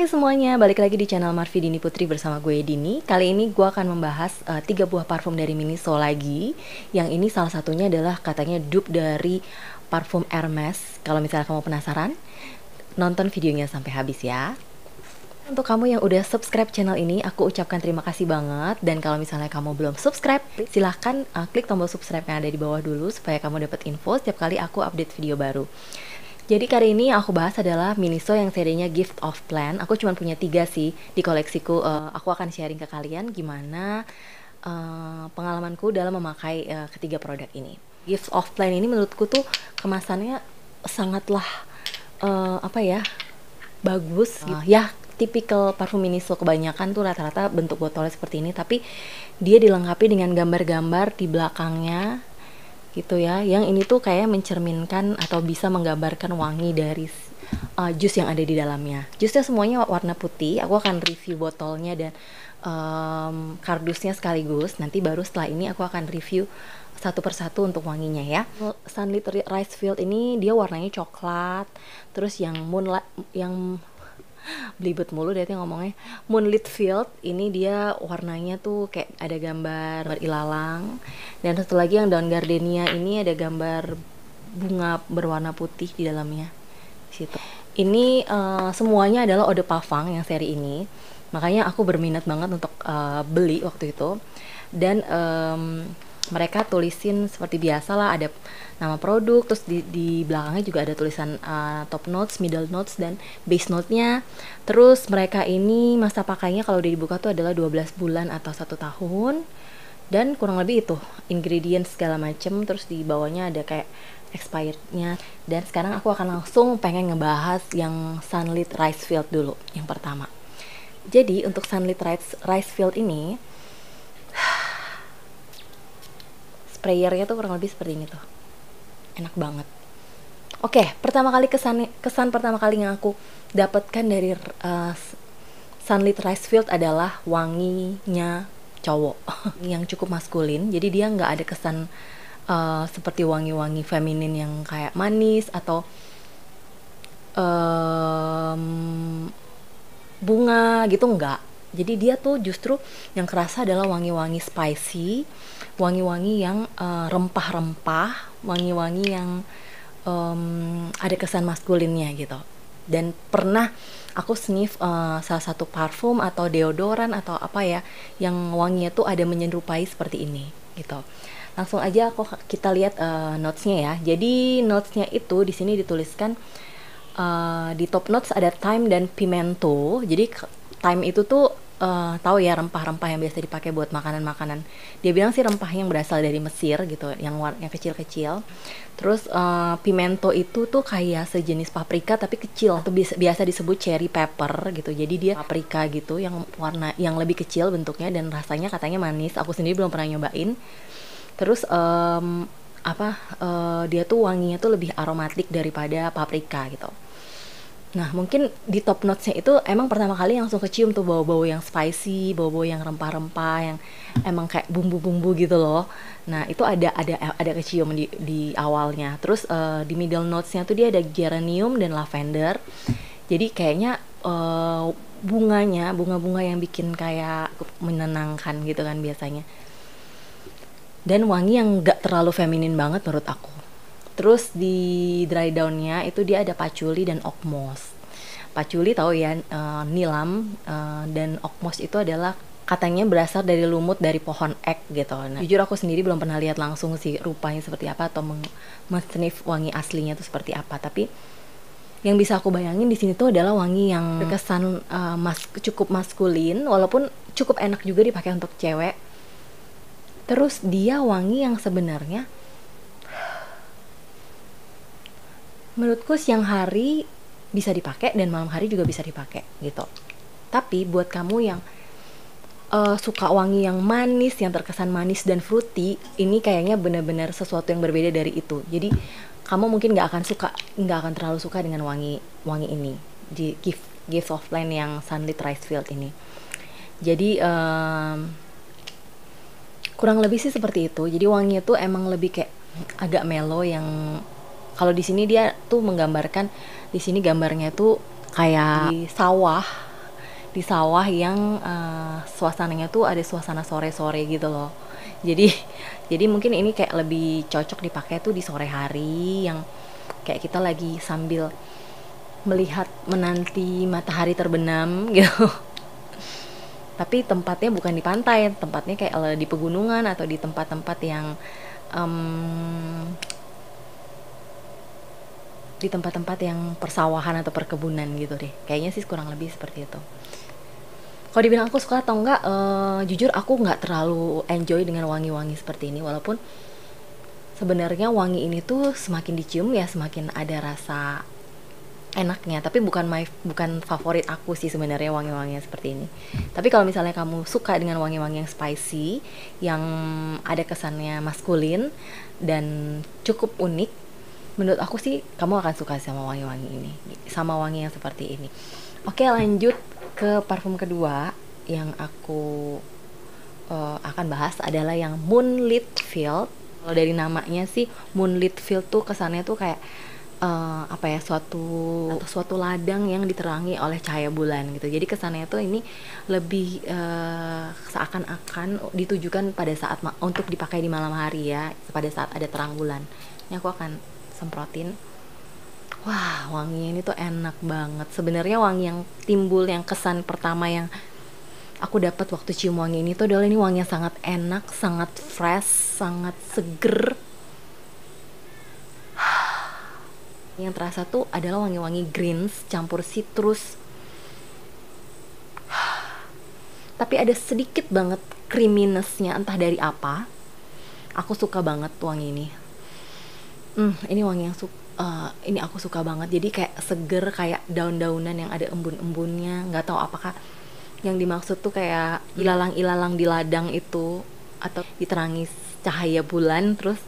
Hai semuanya, balik lagi di channel Marvi Dini Putri bersama gue Dini. Kali ini gue akan membahas 3 buah parfum dari Miniso lagi. Yang ini salah satunya adalah katanya dupe dari parfum Hermes. Kalau misalnya kamu penasaran, nonton videonya sampai habis ya. Untuk kamu yang udah subscribe channel ini, aku ucapkan terima kasih banget. Dan kalau misalnya kamu belum subscribe, silahkan klik tombol subscribe yang ada di bawah dulu supaya kamu dapat info setiap kali aku update video baru. Jadi kali ini aku bahas adalah Miniso yang serinya Gift of Plan. Aku cuma punya 3 sih di koleksiku. Aku akan sharing ke kalian gimana pengalamanku dalam memakai ketiga produk ini. Gift of Plan ini menurutku tuh kemasannya sangatlah bagus. Ya, tipikal parfum Miniso kebanyakan tuh rata-rata bentuk botolnya seperti ini, tapi dia dilengkapi dengan gambar-gambar di belakangnya gitu ya, yang ini tuh kayak mencerminkan atau bisa menggambarkan wangi dari jus yang ada di dalamnya. Jusnya semuanya warna putih. Aku akan review botolnya dan kardusnya sekaligus. Nanti baru setelah ini aku akan review satu persatu untuk wanginya ya. Sunlit Rice Field ini dia warnanya coklat. Terus yang moonlight, yang belibet mulu deh ngomongnya, Moonlit Field ini dia warnanya tuh kayak ada gambar ilalang, dan satu lagi yang Dawn Gardenia ini ada gambar bunga berwarna putih di dalamnya situ. Ini semuanya adalah eau de parfum yang seri ini, makanya aku berminat banget untuk beli waktu itu. Dan mereka tulisin seperti biasa lah, ada nama produk, terus di belakangnya juga ada tulisan top notes, middle notes, dan base note-nya. Terus mereka ini masa pakainya kalau udah dibuka tuh adalah 12 bulan atau 1 tahun, dan kurang lebih itu ingredients segala macem. Terus di bawahnya ada kayak expirednya. Dan sekarang aku akan langsung pengen ngebahas yang Sunlit Rice Field dulu, yang pertama. Jadi untuk Sunlit Rice Field ini sprayernya tuh kurang lebih seperti ini tuh, enak banget. Oke, pertama kali kesan pertama kali yang aku dapatkan dari Sunlit Rice Field adalah wanginya cowok yang cukup maskulin. Jadi dia nggak ada kesan seperti wangi-wangi feminin yang kayak manis atau bunga gitu, enggak. Jadi dia tuh justru yang kerasa adalah wangi-wangi spicy, wangi-wangi yang rempah-rempah, wangi-wangi yang ada kesan maskulinnya gitu. Dan pernah aku sniff salah satu parfum atau deodoran atau apa ya, yang wanginya tuh ada menyerupai seperti ini gitu. Langsung aja kita lihat notesnya ya. Jadi notesnya itu di sini dituliskan di top notes ada thyme dan pimento. Jadi thyme itu tuh tahu ya, rempah-rempah yang biasa dipakai buat makanan-makanan. Dia bilang sih rempah yang berasal dari Mesir gitu, yang warnanya kecil-kecil. Terus pimento itu tuh kayak sejenis paprika tapi kecil, atau biasa disebut cherry pepper gitu. Jadi dia paprika gitu yang warna yang lebih kecil bentuknya dan rasanya katanya manis. Aku sendiri belum pernah nyobain. Terus dia tuh wanginya tuh lebih aromatik daripada paprika gitu. Nah, mungkin di top notes-nya itu emang pertama kali langsung kecium tuh bau-bau yang spicy, bau-bau yang rempah-rempah, yang emang kayak bumbu-bumbu gitu loh. Nah, itu ada kecium di awalnya. Terus di middle notes-nya tuh dia ada geranium dan lavender. Jadi kayaknya bunga-bunga yang bikin kayak menenangkan gitu kan biasanya. Dan wangi yang gak terlalu feminin banget menurut aku. Terus di dry down-nya itu dia ada patchouli dan oak moss. Patchouli tahu ya, nilam, dan oak moss itu adalah katanya berasal dari lumut dari pohon ek gitu. Nah, jujur aku sendiri belum pernah lihat langsung sih rupanya seperti apa atau men-sniff wangi aslinya itu seperti apa. Tapi yang bisa aku bayangin di sini tuh adalah wangi yang berkesan cukup maskulin, walaupun cukup enak juga dipakai untuk cewek. Terus dia wangi yang sebenarnya menurutku siang hari bisa dipakai dan malam hari juga bisa dipakai gitu. Tapi buat kamu yang suka wangi yang manis, yang terkesan manis dan fruity, ini kayaknya benar-benar sesuatu yang berbeda dari itu. Jadi kamu mungkin nggak akan terlalu suka dengan wangi ini di Gift of Plan yang Sunlit Rice Field ini. Jadi kurang lebih sih seperti itu. Jadi wanginya tuh emang lebih kayak agak mellow, yang kalau di sini dia tuh menggambarkan, di sini gambarnya tuh kayak di sawah di sawah yang suasananya tuh ada suasana sore-sore gitu loh. Jadi jadi mungkin ini kayak lebih cocok dipakai tuh di sore hari yang kayak kita lagi sambil melihat menanti matahari terbenam gitu. Tapi tempatnya bukan di pantai, tempatnya kayak di pegunungan atau di tempat-tempat yang em, di tempat-tempat yang persawahan atau perkebunan gitu deh. Kayaknya sih kurang lebih seperti itu. Kalau dibilang aku suka atau enggak, jujur aku nggak terlalu enjoy dengan wangi-wangi seperti ini. Walaupun sebenarnya wangi ini tuh semakin dicium ya semakin ada rasa enaknya, tapi bukan favorit aku sih sebenarnya wangi-wangian seperti ini. Tapi kalau misalnya kamu suka dengan wangi-wangi yang spicy, yang ada kesannya maskulin dan cukup unik, menurut aku sih kamu akan suka sama wangi-wangi ini, sama wangi yang seperti ini. Oke, lanjut ke parfum kedua yang aku akan bahas adalah yang Moonlit Field. Kalau dari namanya sih Moonlit Field tuh kesannya tuh kayak apa ya, suatu ladang yang diterangi oleh cahaya bulan gitu. Jadi kesannya tuh ini lebih seakan-akan ditujukan pada saat untuk dipakai di malam hari ya, pada saat ada terang bulan. Ini aku akan semprotin. Wah, wanginya ini tuh enak banget. Sebenarnya wangi yang timbul, yang kesan pertama yang aku dapat waktu cium wangi ini tuh adalah ini wangi yang sangat enak, sangat fresh, sangat seger. Yang terasa tuh adalah wangi-wangi greens campur citrus. Tapi ada sedikit banget creaminess-nya, entah dari apa. Aku suka banget wangi ini. Ini wangi yang ini aku suka banget. Jadi kayak seger, kayak daun-daunan yang ada embun-embunnya. Nggak tahu apakah yang dimaksud tuh kayak ilalang-ilalang di ladang itu, atau diterangi cahaya bulan terus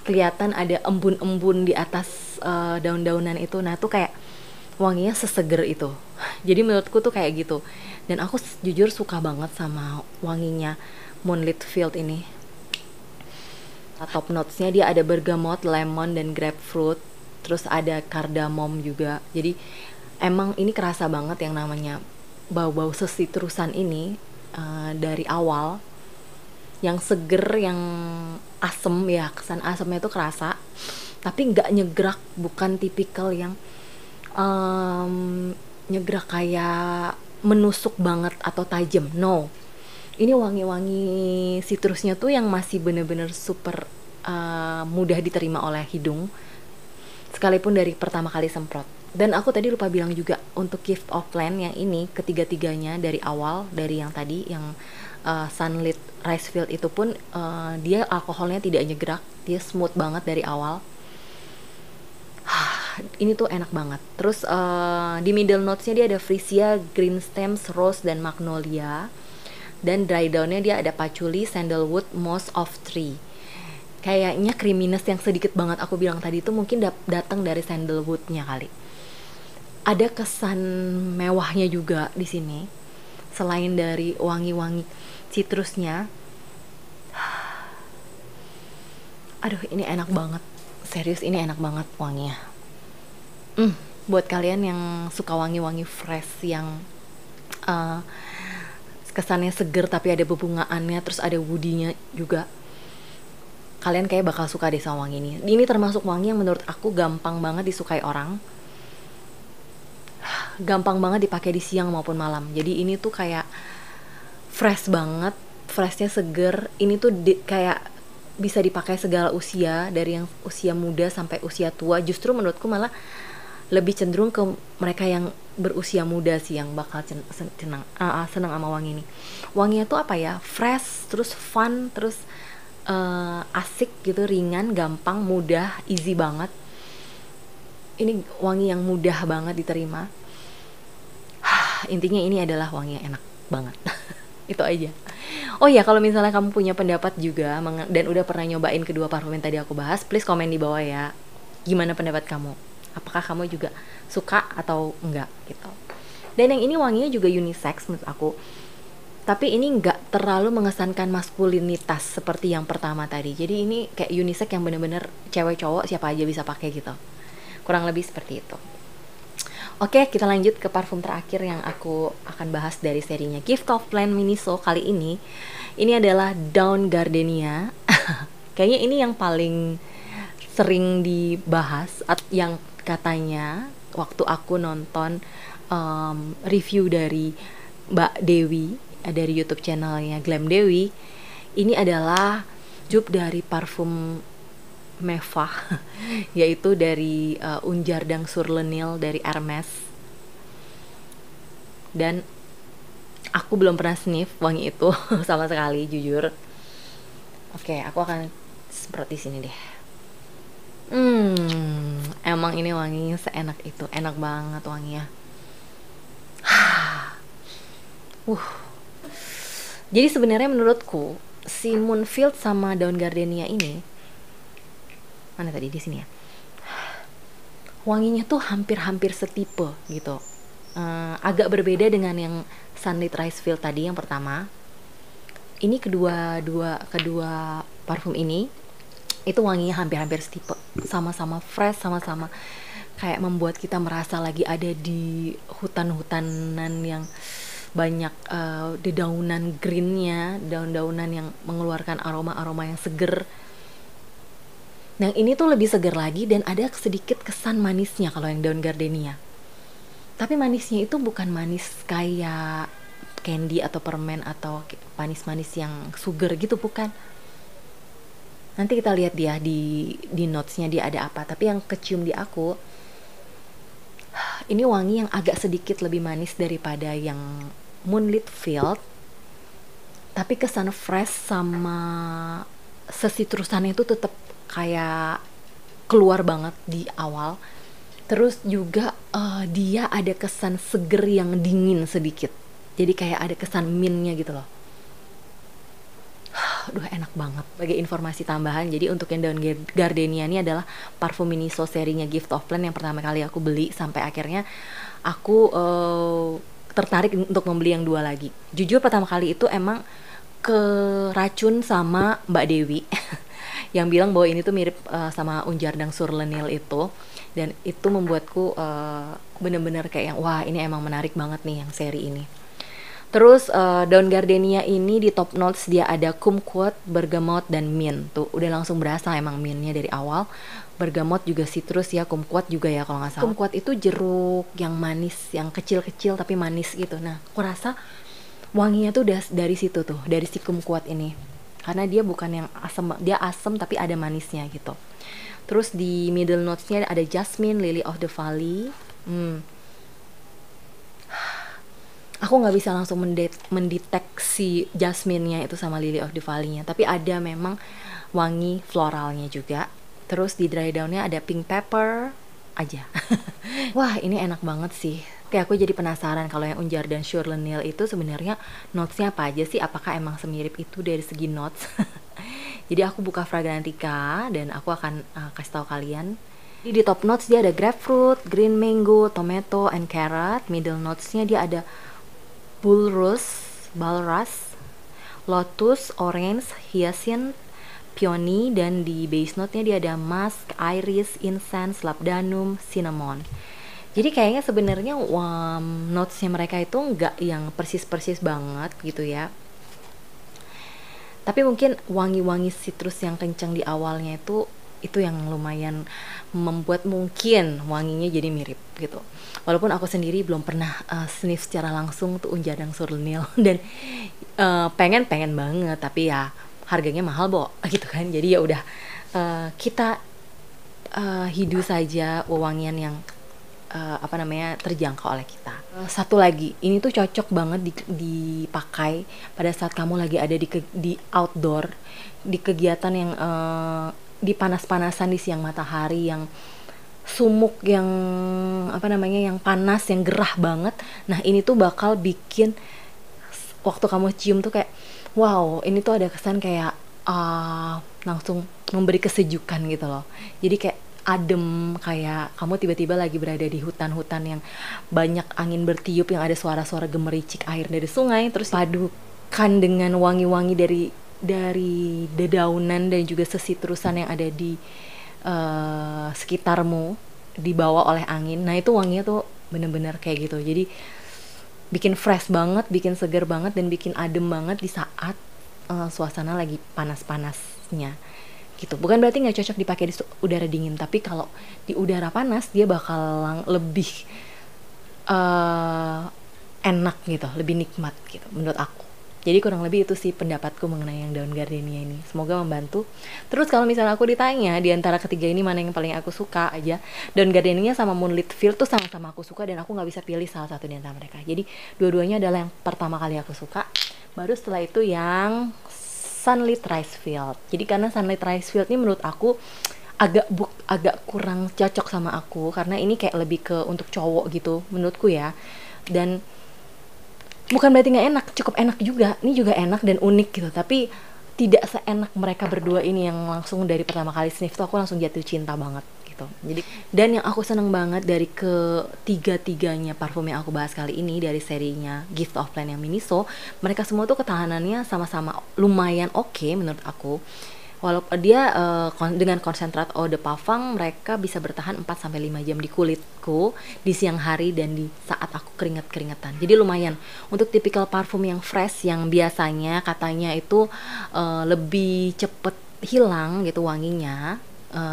kelihatan ada embun-embun di atas daun-daunan itu. Nah tuh kayak wanginya seseger itu. Jadi menurutku tuh kayak gitu. Dan aku jujur suka banget sama wanginya Moonlit Field ini. Top notes-nya dia ada bergamot, lemon, dan grapefruit. Terus ada cardamom juga. Jadi emang ini kerasa banget yang namanya bau-bau sesitrusan ini dari awal. Yang seger, yang asem ya, kesan asemnya tuh kerasa. Tapi nggak nyegrak, bukan tipikal yang nyegrak kayak menusuk banget atau tajam. No, ini wangi-wangi citrusnya tuh yang masih bener-bener super mudah diterima oleh hidung, sekalipun dari pertama kali semprot. Dan aku tadi lupa bilang juga untuk Gift of Land yang ini, ketiga-tiganya dari awal, dari yang tadi yang Sunlit Rice Field itu pun dia alkoholnya tidak nyegrak, dia smooth banget dari awal. Ini tuh enak banget. Terus di middle notes-nya dia ada freesia, green stems, rose, dan magnolia. Dan dry down-nya dia ada patchouli, sandalwood, moss of tree. Kayaknya creaminess yang sedikit banget aku bilang tadi itu mungkin datang dari sandalwood-nya kali. Ada kesan mewahnya juga di sini. Selain dari wangi-wangi citrusnya. Aduh, ini enak banget. Serius, ini enak banget wanginya. Buat kalian yang suka wangi-wangi fresh yang kesannya seger tapi ada bebungaannya, terus ada woody-nya juga, kalian kayak bakal suka deh sama wangi ini. Ini termasuk wangi yang menurut aku gampang banget disukai orang, gampang banget dipakai di siang maupun malam. Jadi ini tuh kayak fresh banget, freshnya seger. Ini tuh kayak bisa dipakai segala usia, dari yang usia muda sampai usia tua. Justru menurutku malah lebih cenderung ke mereka yang berusia muda sih yang bakal senang sama wangi ini. Wanginya tuh apa ya, fresh, terus fun, terus asik gitu, ringan, gampang, mudah, easy banget. Ini wangi yang mudah banget diterima. Intinya ini adalah wangi yang enak banget. Itu aja. Oh ya, kalau misalnya kamu punya pendapat juga dan udah pernah nyobain kedua parfum yang tadi aku bahas, please komen di bawah ya. Gimana pendapat kamu? Apakah kamu juga suka atau enggak gitu. Dan yang ini wanginya juga unisex menurut aku. Tapi ini enggak terlalu mengesankan maskulinitas seperti yang pertama tadi. Jadi ini kayak unisex yang bener-bener cewek cowok siapa aja bisa pakai gitu. Kurang lebih seperti itu. Oke, kita lanjut ke parfum terakhir yang aku akan bahas dari serinya Gift of Plant Miniso kali ini. Ini adalah Dawn Gardenia. Kayaknya ini yang paling sering dibahas, yang katanya waktu aku nonton review dari Mbak Dewi dari YouTube channelnya Glam Dewi, ini adalah dupe dari parfum Mewah yaitu dari Unjardang sur le Nil dari Hermes. Dan aku belum pernah sniff wangi itu sama sekali, jujur. Oke, aku akan seperti sini deh. Emang ini wanginya seenak itu, enak banget wanginya. Jadi sebenarnya menurutku si Moonfield sama Dawn Gardenia ini, mana tadi di sini ya, wanginya tuh hampir-hampir setipe gitu. Agak berbeda dengan yang Sunlit Rice Field tadi yang pertama. Ini kedua parfum ini itu wanginya hampir-hampir setipe, sama-sama fresh, sama-sama kayak membuat kita merasa lagi ada di hutan-hutanan yang banyak dedaunan greennya, daun-daunan yang mengeluarkan aroma-aroma yang seger. Nah ini tuh lebih seger lagi dan ada sedikit kesan manisnya kalau yang Dawn Gardenia. Tapi manisnya itu bukan manis kayak candy atau permen atau manis-manis yang sugar gitu, bukan. Nanti kita lihat dia di notesnya dia ada apa. Tapi yang kecium di aku, ini wangi yang agak sedikit lebih manis daripada yang Moonlit Field. Tapi kesan fresh sama sesitrusannya itu tetap kayak keluar banget di awal. Terus juga dia ada kesan seger yang dingin sedikit. Jadi kayak ada kesan mintnya gitu loh. Aduh enak banget. Sebagai informasi tambahan, jadi untuk yang Dawn Gardenia ini adalah parfum Miniso serinya Gift of Plant yang pertama kali aku beli, sampai akhirnya aku tertarik untuk membeli yang dua lagi. Jujur pertama kali itu emang keracun sama Mbak Dewi yang bilang bahwa ini tuh mirip sama Unjardang sur le Nil itu, dan itu membuatku bener-bener kayak yang wah ini emang menarik banget nih yang seri ini. Terus Dawn Gardenia ini di top notes dia ada kumquat, bergamot, dan mint. Tuh udah langsung berasa emang mintnya dari awal. Bergamot juga citrus ya, kumquat juga ya kalau nggak salah. Kumquat itu jeruk yang manis, yang kecil-kecil tapi manis gitu. Nah aku rasa wanginya tuh udah dari situ tuh, dari si kumquat ini. Karena dia bukan yang asam, dia asam tapi ada manisnya gitu. Terus di middle notes-nya ada jasmine, lily of the valley. Aku nggak bisa langsung mendeteksi jasmine-nya itu sama lily of the valley-nya, tapi ada memang wangi floralnya juga. Terus di dry down-nya ada pink pepper aja. Wah ini enak banget sih. Kayak aku jadi penasaran kalau yang Unjardang sur le Nil itu sebenarnya notes-nya apa aja sih? Apakah emang semirip itu dari segi notes? Jadi aku buka Fragrantica dan aku akan kasih tahu kalian. Di top notes dia ada grapefruit, green mango, tomato, and carrot. Middle notes-nya dia ada bulrus, lotus, orange, hyacinth, peony, dan di base note-nya dia ada musk, iris, incense, labdanum, cinnamon. Jadi kayaknya sebenarnya notes-nya mereka itu nggak yang persis-persis banget gitu ya. Tapi mungkin wangi-wangi citrus yang kencang di awalnya itu yang lumayan membuat mungkin wanginya jadi mirip gitu. Walaupun aku sendiri belum pernah sniff secara langsung tuh Unjardang sur le Nil dan pengen banget, tapi ya harganya mahal gitu kan. Jadi ya udah kita hidu saja wewangian yang terjangkau oleh kita. Satu lagi, ini tuh cocok banget dipakai pada saat kamu lagi ada di outdoor, di kegiatan yang di panas-panasan, di siang matahari yang sumuk, yang yang panas, yang gerah banget. Nah ini tuh bakal bikin waktu kamu cium tuh kayak wow, ini tuh ada kesan kayak langsung memberi kesejukan gitu loh. Jadi kayak adem, kayak kamu tiba-tiba lagi berada di hutan-hutan yang banyak angin bertiup, yang ada suara-suara gemericik air dari sungai, terus padukan dengan wangi-wangi dari dedaunan dan juga sesitrusan yang ada di sekitarmu, dibawa oleh angin. Nah itu wanginya tuh bener-bener kayak gitu. Jadi bikin fresh banget, bikin seger banget, dan bikin adem banget di saat suasana lagi panas-panasnya gitu. Bukan berarti nggak cocok dipakai di udara dingin, tapi kalau di udara panas dia bakal lebih enak gitu, lebih nikmat gitu menurut aku. Jadi kurang lebih itu sih pendapatku mengenai yang daun gardenia ini. Semoga membantu. Terus kalau misalnya aku ditanya di antara ketiga ini mana yang paling aku suka aja, daun gardenia sama moonlit field tuh sama-sama aku suka, dan aku nggak bisa pilih salah satu di antara mereka. Jadi dua-duanya adalah yang pertama kali aku suka. Baru setelah itu yang sunlit rice field. Jadi karena sunlit rice field ini menurut aku agak kurang cocok sama aku, karena ini kayak lebih ke untuk cowok gitu menurutku ya. Dan bukan berarti nggak enak, cukup enak juga. Ini juga enak dan unik gitu, tapi tidak seenak mereka berdua ini yang langsung dari pertama kali sniff tuh aku langsung jatuh cinta banget gitu. Jadi, dan yang aku seneng banget dari ketiga-tiganya parfum yang aku bahas kali ini dari serinya Gift of Plan yang Miniso, mereka semua tuh ketahanannya sama-sama lumayan oke menurut aku. Walaupun dia dengan konsentrat eau de parfum, mereka bisa bertahan 4-5 jam di kulitku di siang hari dan di saat aku keringet-keringetan. Jadi lumayan untuk tipikal parfum yang fresh, yang biasanya katanya itu lebih cepet hilang gitu wanginya,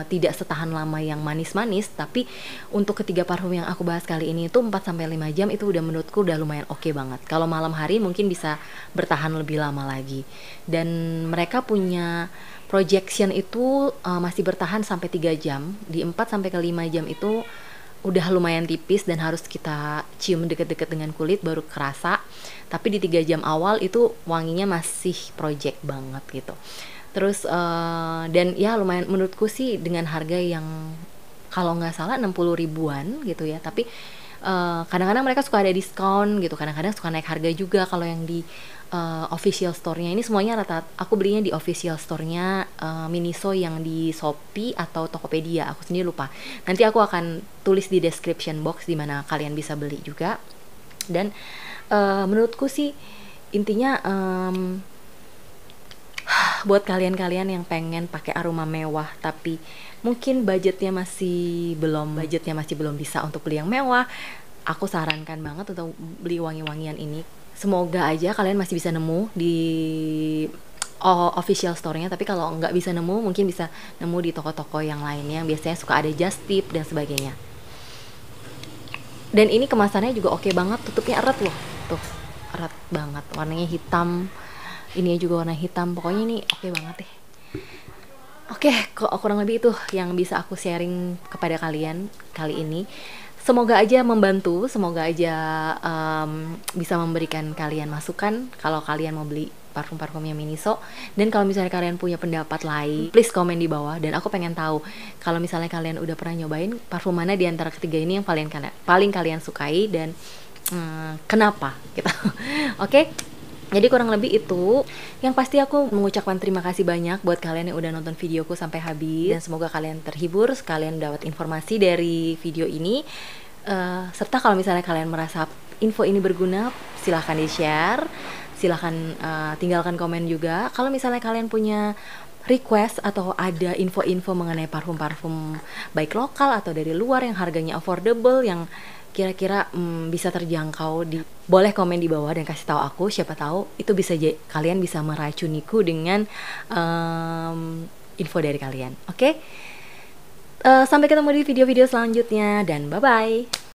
tidak setahan lama yang manis-manis. Tapi untuk ketiga parfum yang aku bahas kali ini itu 4-5 jam itu udah menurutku udah lumayan oke banget. Kalau malam hari mungkin bisa bertahan lebih lama lagi. Dan mereka punya projection itu masih bertahan sampai 3 jam. Di 4-5 jam itu udah lumayan tipis dan harus kita cium deket-deket dengan kulit baru kerasa. Tapi di 3 jam awal itu wanginya masih project banget gitu. Terus dan ya lumayan menurutku sih dengan harga yang kalau nggak salah 60 ribuan gitu ya. Tapi kadang-kadang mereka suka ada diskon gitu, kadang-kadang suka naik harga juga. Kalau yang di official store-nya ini semuanya rata, aku belinya di official store-nya Miniso yang di Shopee atau Tokopedia, aku sendiri lupa. Nanti aku akan tulis di description box di mana kalian bisa beli juga. Dan menurutku sih intinya buat kalian-kalian yang pengen pakai aroma mewah tapi mungkin budgetnya masih belum bisa untuk beli yang mewah, aku sarankan banget untuk beli wangi-wangian ini. Semoga aja kalian masih bisa nemu di official store-nya, tapi kalau nggak bisa nemu mungkin bisa nemu di toko-toko yang lainnya yang biasanya suka ada just tip dan sebagainya. Dan ini kemasannya juga oke banget, tutupnya erat loh, tuh erat banget, warnanya hitam, ini juga warna hitam, pokoknya ini oke banget deh. Oke, kurang lebih itu yang bisa aku sharing kepada kalian kali ini. Semoga aja membantu, semoga aja bisa memberikan kalian masukan kalau kalian mau beli parfum-parfumnya Miniso. Dan kalau misalnya kalian punya pendapat lain, please komen di bawah. Dan aku pengen tahu kalau misalnya kalian udah pernah nyobain parfum mana di antara ketiga ini yang paling kalian sukai dan kenapa gitu. Oke. Jadi kurang lebih itu. Yang pasti aku mengucapkan terima kasih banyak buat kalian yang udah nonton videoku sampai habis. Dan semoga kalian terhibur, kalian dapat informasi dari video ini. Serta kalau misalnya kalian merasa info ini berguna, silahkan di-share. Silahkan tinggalkan komen juga. Kalau misalnya kalian punya request atau ada info-info mengenai parfum-parfum baik lokal atau dari luar yang harganya affordable, yang kira-kira bisa terjangkau, boleh komen di bawah dan kasih tahu aku, siapa tahu itu bisa kalian bisa meracuniku dengan info dari kalian. Oke? Sampai ketemu di video-video selanjutnya dan bye-bye.